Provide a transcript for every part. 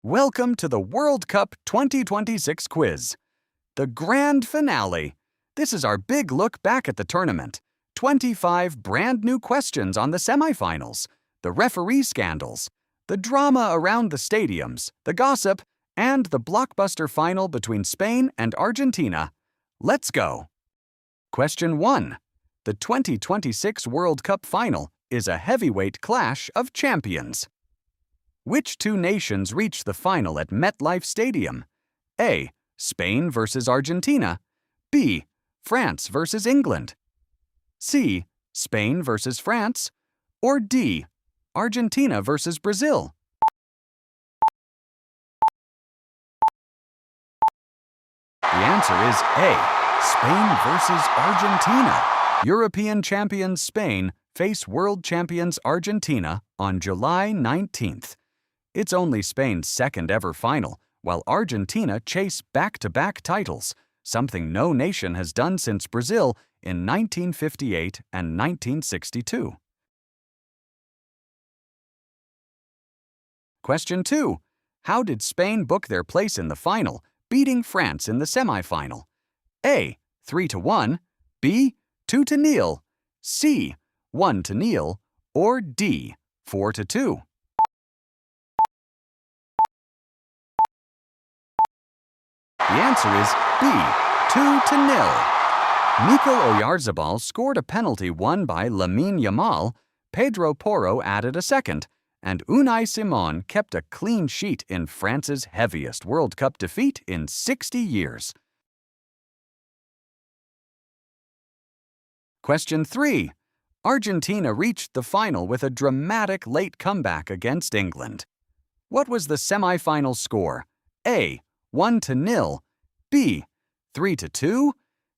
Welcome to the World Cup 2026 quiz. The grand finale. This is our big look back at the tournament. 25 brand new questions on the semifinals, the referee scandals, the drama around the stadiums, the gossip, and the blockbuster final between Spain and Argentina. Let's go. Question 1. The 2026 World Cup final is a heavyweight clash of champions. Which two nations reached the final at MetLife Stadium? A. Spain versus Argentina. B. France versus England. C. Spain versus France. Or D. Argentina versus Brazil. The answer is A. Spain versus Argentina. European champions Spain face world champions Argentina on July 19th. It's only Spain's second ever final, while Argentina chase back-to-back titles, something no nation has done since Brazil in 1958 and 1962. Question 2. How did Spain book their place in the final, beating France in the semifinal? A. 3-1, B. 2-0, C. 1-0, or D. 4-2. The answer is B. 2-0. Mikel Oyarzabal scored a penalty won by Lamine Yamal, Pedro Porro added a second, and Unai Simon kept a clean sheet in France's heaviest World Cup defeat in 60 years. Question 3. Argentina reached the final with a dramatic late comeback against England. What was the semifinal score? A. 1-0, B. 3-2,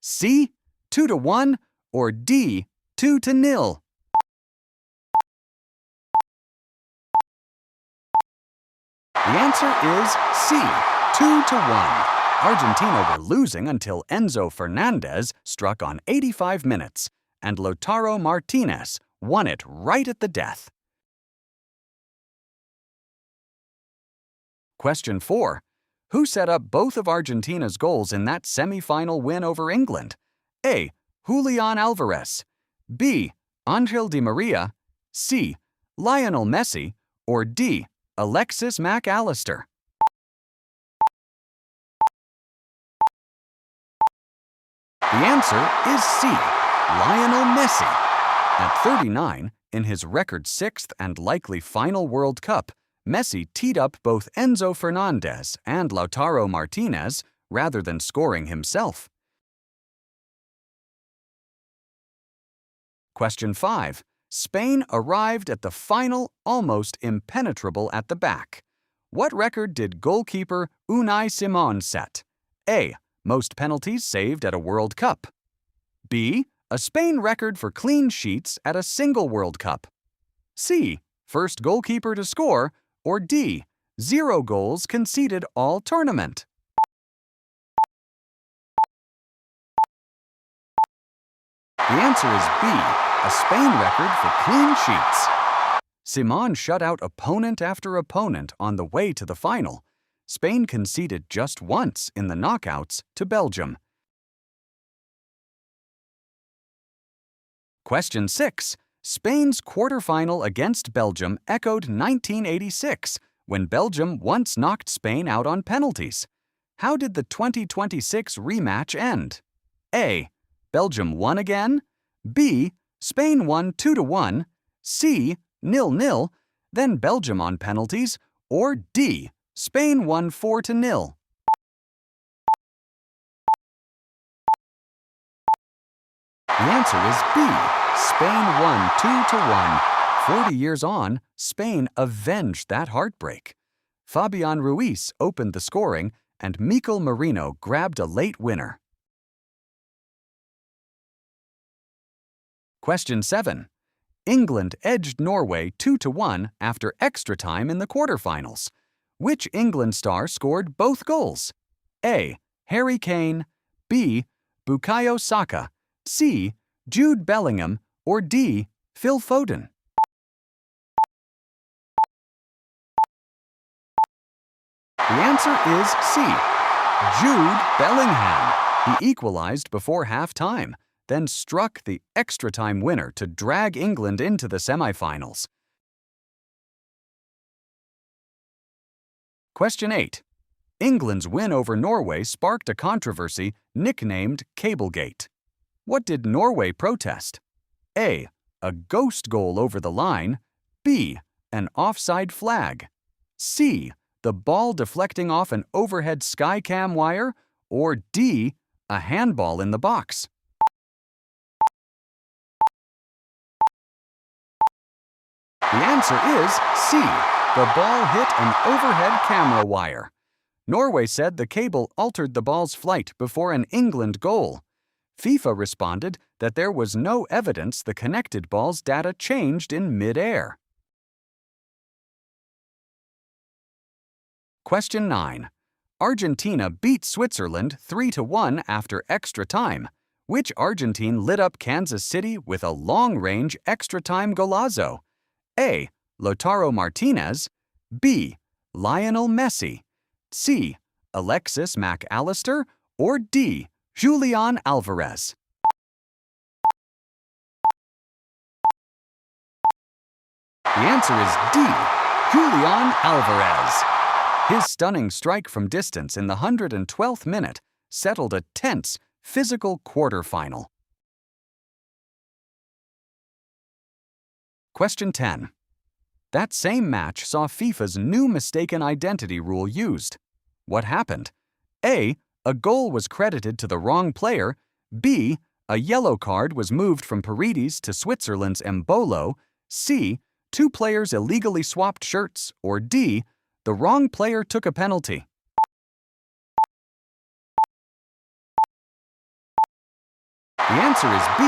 C. 2-1, or D. 2-0. The answer is C. 2-1. Argentina were losing until Enzo Fernandez struck on 85 minutes, and Lautaro Martinez won it right at the death. Question 4. Who set up both of Argentina's goals in that semi-final win over England? A. Julian Alvarez. B. Angel Di Maria. C. Lionel Messi. Or D. Alexis Mac Allister. The answer is C. Lionel Messi. At 39, in his record 6th and likely final World Cup, Messi teed up both Enzo Fernandez and Lautaro Martinez rather than scoring himself. Question 5. Spain arrived at the final almost impenetrable at the back. What record did goalkeeper Unai Simon set? A. Most penalties saved at a World Cup. B. A Spain record for clean sheets at a single World Cup. C. First goalkeeper to score. Or D. 0 goals conceded all tournament. The answer is B. A Spain record for clean sheets. Simon shut out opponent after opponent on the way to the final. Spain conceded just once in the knockouts to Belgium. Question 6. Spain's quarterfinal against Belgium echoed 1986, when Belgium once knocked Spain out on penalties. How did the 2026 rematch end? A. Belgium won again. B. Spain won 2-1. C. 0-0, then Belgium on penalties. Or D. Spain won 4-0. The answer is B. Spain won 2-1. 40 years on, Spain avenged that heartbreak. Fabian Ruiz opened the scoring, and Mikel Merino grabbed a late winner. Question 7. England edged Norway 2-1 after extra time in the quarterfinals. Which England star scored both goals? A. Harry Kane. B. Bukayo Saka. C. Jude Bellingham. Or D. Phil Foden. The answer is C. Jude Bellingham. He equalized before halftime, then struck the extra-time winner to drag England into the semifinals. Question 8. England's win over Norway sparked a controversy nicknamed Cablegate. What did Norway protest? A. A ghost goal over the line. B. An offside flag. C. The ball deflecting off an overhead skycam wire. Or D. A handball in the box. The answer is C. The ball hit an overhead camera wire. Norway said the cable altered the ball's flight before an England goal. FIFA responded that there was no evidence the connected ball's data changed in mid-air. Question 9. Argentina beat Switzerland 3-1 after extra time. Which Argentine lit up Kansas City with a long-range extra-time golazo? A. Lautaro Martinez. B. Lionel Messi. C. Alexis McAllister. Or D. Julian Alvarez. The answer is D. Julian Alvarez. His stunning strike from distance in the 112th minute settled a tense, physical quarterfinal. Question 10. That same match saw FIFA's new mistaken identity rule used. What happened? A. A goal was credited to the wrong player. B. A yellow card was moved from Paredes to Switzerland's Embolo. C. Two players illegally swapped shirts. Or D. The wrong player took a penalty. The answer is B.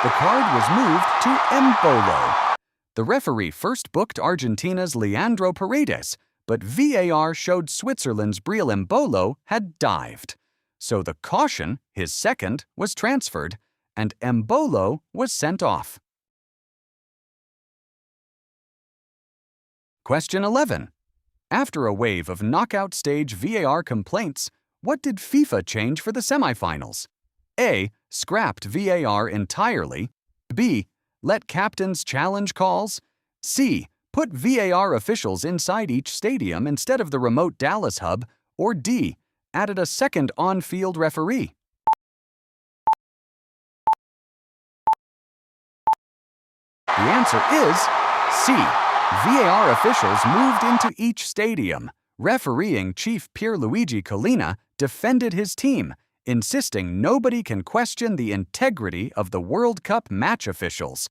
The card was moved to Embolo. The referee first booked Argentina's Leandro Paredes, but VAR showed Switzerland's Breel Embolo had dived. So the caution, his second, was transferred, and Embolo was sent off. Question 11. After a wave of knockout stage VAR complaints, what did FIFA change for the semifinals? A. Scrapped VAR entirely. B. Let captains challenge calls. C. Put VAR officials inside each stadium instead of the remote Dallas hub. Or D. Added a second on-field referee. The answer is C. VAR officials moved into each stadium. Refereeing chief Pierluigi Collina defended his team, insisting nobody can question the integrity of the World Cup match officials.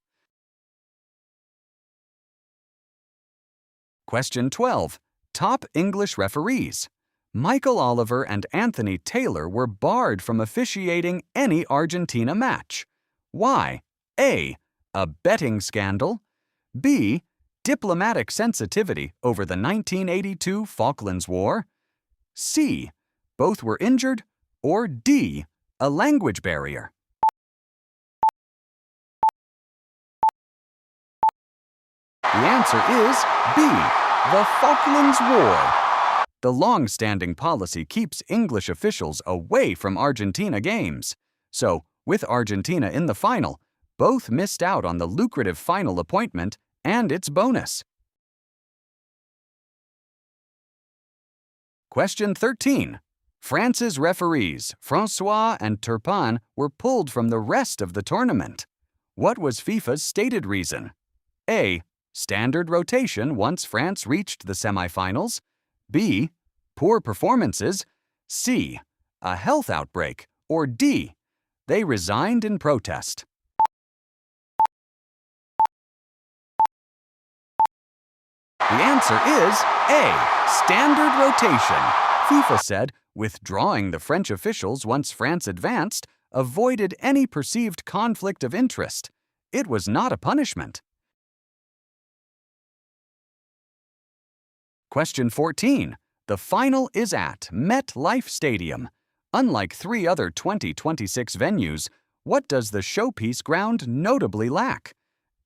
Question 12. Top English referees. Michael Oliver and Anthony Taylor were barred from officiating any Argentina match. Why? A. A betting scandal. B. Diplomatic sensitivity over the 1982 Falklands War. C. Both were injured. Or D. A language barrier. The answer is B. The Falklands War. The long-standing policy keeps English officials away from Argentina games. So, with Argentina in the final, both missed out on the lucrative final appointment and its bonus. Question 13. France's referees, François and Turpin, were pulled from the rest of the tournament. What was FIFA's stated reason? A. Standard rotation once France reached the semifinals. B. Poor performances. C. A health outbreak. Or D. They resigned in protest. The answer is A. Standard rotation. FIFA said withdrawing the French officials once France advanced avoided any perceived conflict of interest. It was not a punishment. Question 14. The final is at MetLife Stadium. Unlike 3 other 2026 venues, what does the showpiece ground notably lack?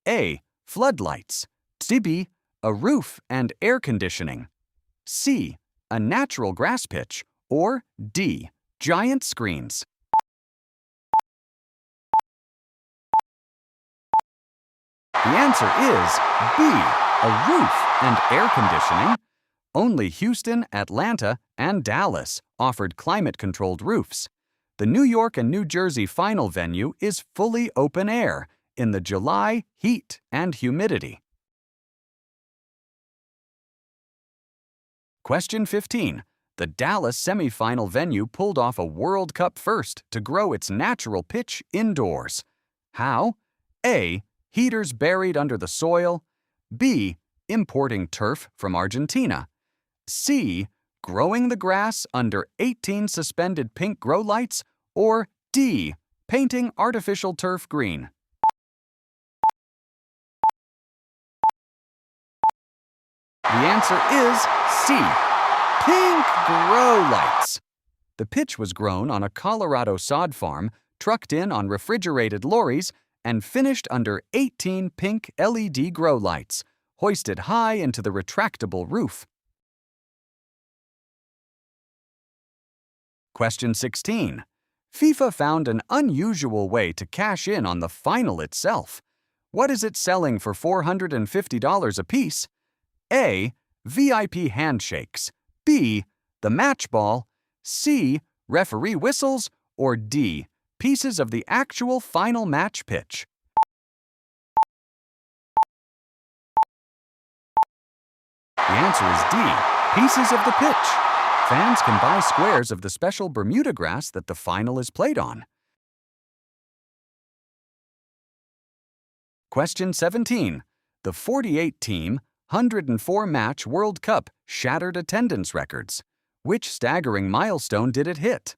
A. Floodlights. B. A roof and air conditioning. C. a natural grass pitch, or D, giant screens? The answer is B, a roof and air conditioning. Only Houston, Atlanta, and Dallas offered climate-controlled roofs. The New York and New Jersey final venue is fully open air in the July heat and humidity. Question 15. The Dallas semifinal venue pulled off a World Cup first to grow its natural pitch indoors. How? A. Heaters buried under the soil. B. Importing turf from Argentina. C. Growing the grass under 18 suspended pink grow lights. Or D. Painting artificial turf green. The answer is C. Pink grow lights. The pitch was grown on a Colorado sod farm, trucked in on refrigerated lorries, and finished under 18 pink LED grow lights, hoisted high into the retractable roof. Question 16. FIFA found an unusual way to cash in on the final itself. What is it selling for $450 apiece? A. VIP handshakes. B. The match ball. C. Referee whistles. Or D. Pieces of the actual final match pitch. The answer is D. Pieces of the pitch. Fans can buy squares of the special Bermuda grass that the final is played on. Question 17. The 48-team, 104-match World Cup shattered attendance records. Which staggering milestone did it hit?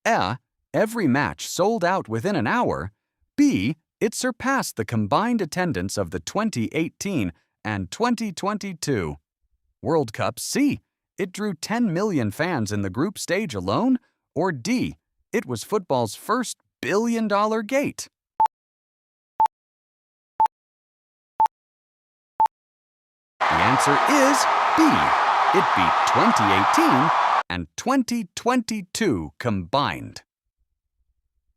A. Every match sold out within an hour. B. It surpassed the combined attendance of the 2018 and 2022 World Cup. C. It drew 10 million fans in the group stage alone. Or D. It was football's first billion-dollar gate. The answer is B. It beat 2018 and 2022 combined.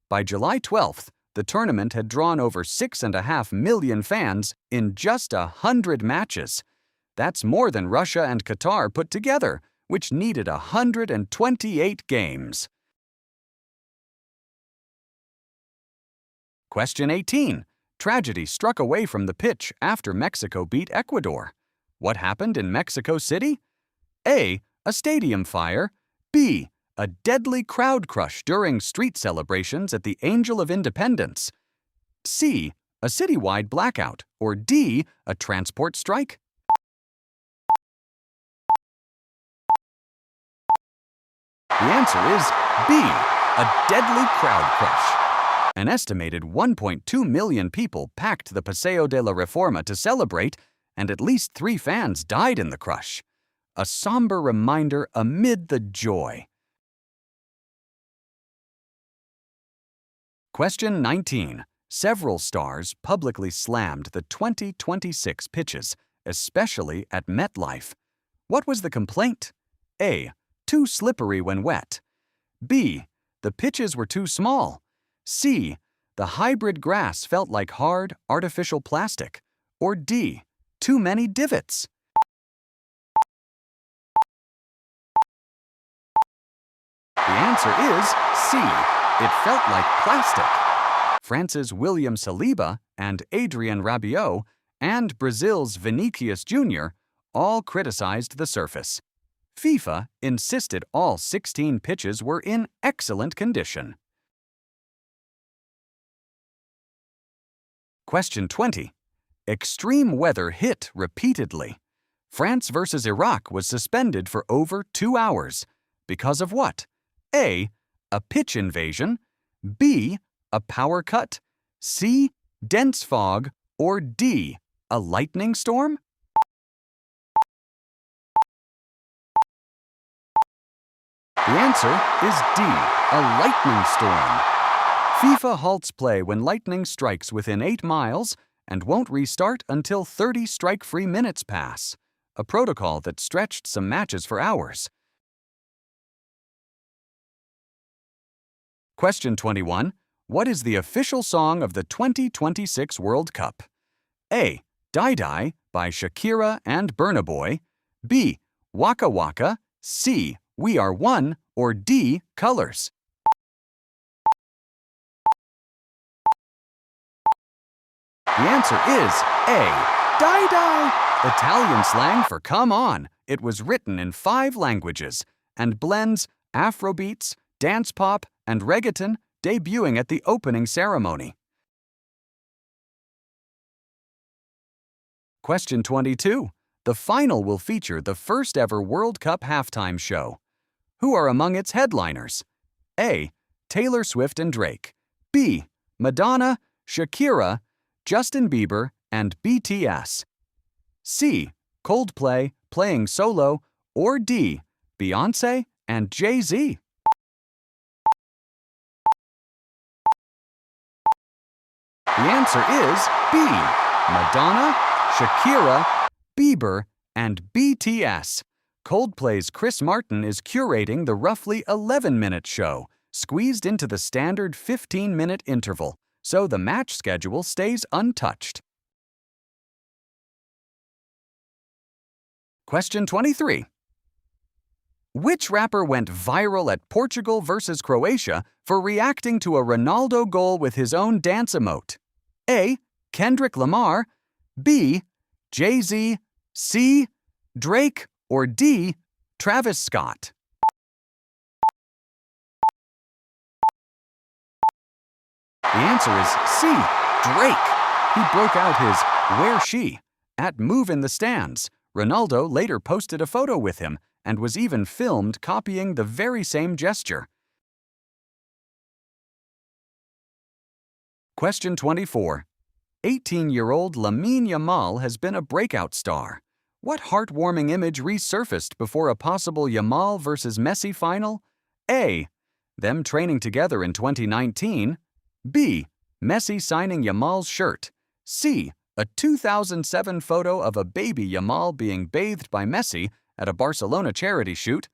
By July 12th, the tournament had drawn over 6.5 million fans in just 100 matches. That's more than Russia and Qatar put together, which needed 128 games. Question 18. Tragedy struck away from the pitch after Mexico beat Ecuador. What happened in Mexico City? A. A stadium fire. B. A deadly crowd crush during street celebrations at the Angel of Independence. C. A citywide blackout. Or D. A transport strike. The answer is B. A deadly crowd crush. An estimated 1.2 million people packed the Paseo de la Reforma to celebrate, and at least 3 fans died in the crush. A somber reminder amid the joy. Question 19. Several stars publicly slammed the 2026 pitches, especially at MetLife. What was the complaint? A. Too slippery when wet. B. The pitches were too small. C. The hybrid grass felt like hard, artificial plastic. Or D. Too many divots. The answer is C. It felt like plastic. France's William Saliba and Adrien Rabiot and Brazil's Vinicius Jr. all criticized the surface. FIFA insisted all 16 pitches were in excellent condition. Question 20. Extreme weather hit repeatedly. France versus Iraq was suspended for over 2 hours. Because of what? A. A pitch invasion. B. A power cut. C. Dense fog. Or D. A lightning storm? The answer is D. A lightning storm. FIFA halts play when lightning strikes within 8 miles and won't restart until 30 strike-free minutes pass, a protocol that stretched some matches for hours. Question 21. What is the official song of the 2026 World Cup? A. Dai Dai by Shakira and Burna Boy. B. Waka Waka. C. We Are One. Or D. Colors. The answer is A. Dai Dai, Italian slang for come on. It was written in 5 languages and blends Afrobeats, dance pop, and reggaeton, debuting at the opening ceremony. Question 22. The final will feature the first ever World Cup halftime show. Who are among its headliners? A. Taylor Swift and Drake. B. Madonna, Shakira, Justin Bieber, and BTS. C. Coldplay, playing solo. Or D. Beyoncé and Jay-Z. The answer is B. Madonna, Shakira, Bieber, and BTS. Coldplay's Chris Martin is curating the roughly 11-minute show, squeezed into the standard 15-minute interval, so the match schedule stays untouched. Question 23. Which rapper went viral at Portugal vs. Croatia for reacting to a Ronaldo goal with his own dance emote? A. Kendrick Lamar. B. Jay-Z. C. Drake. Or D. Travis Scott. The answer is C. Drake. He broke out his Where She at Move in the Stands. Ronaldo later posted a photo with him and was even filmed copying the very same gesture. Question 24. 18-year-old Lamine Yamal has been a breakout star. What heartwarming image resurfaced before a possible Yamal vs. Messi final? A. Them training together in 2019. B. Messi signing Yamal's shirt. C. A 2007 photo of a baby Yamal being bathed by Messi at a Barcelona charity shoot.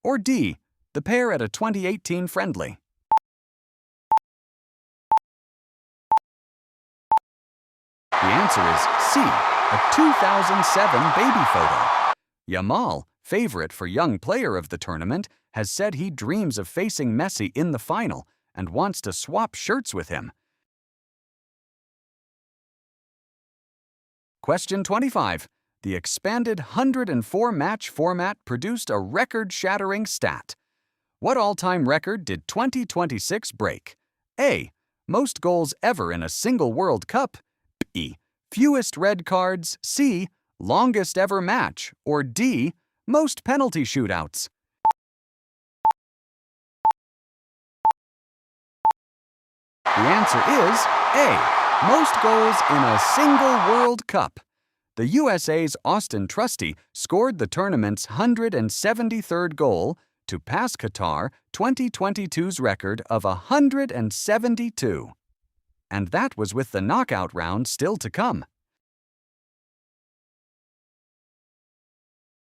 Or D. The pair at a 2018 friendly. The answer is C. A 2007 baby photo. Yamal, favorite for Young Player of the tournament, has said he dreams of facing Messi in the final and wants to swap shirts with him. Question 25. The expanded 104-match format produced a record-shattering stat. What all-time record did 2026 break? A. Most goals ever in a single World Cup. B. Fewest red cards. C. Longest ever match. Or D. Most penalty shootouts. The answer is A. Most goals in a single World Cup. The USA's Austin Trusty scored the tournament's 173rd goal to pass Qatar 2022's record of 172. And that was with the knockout round still to come.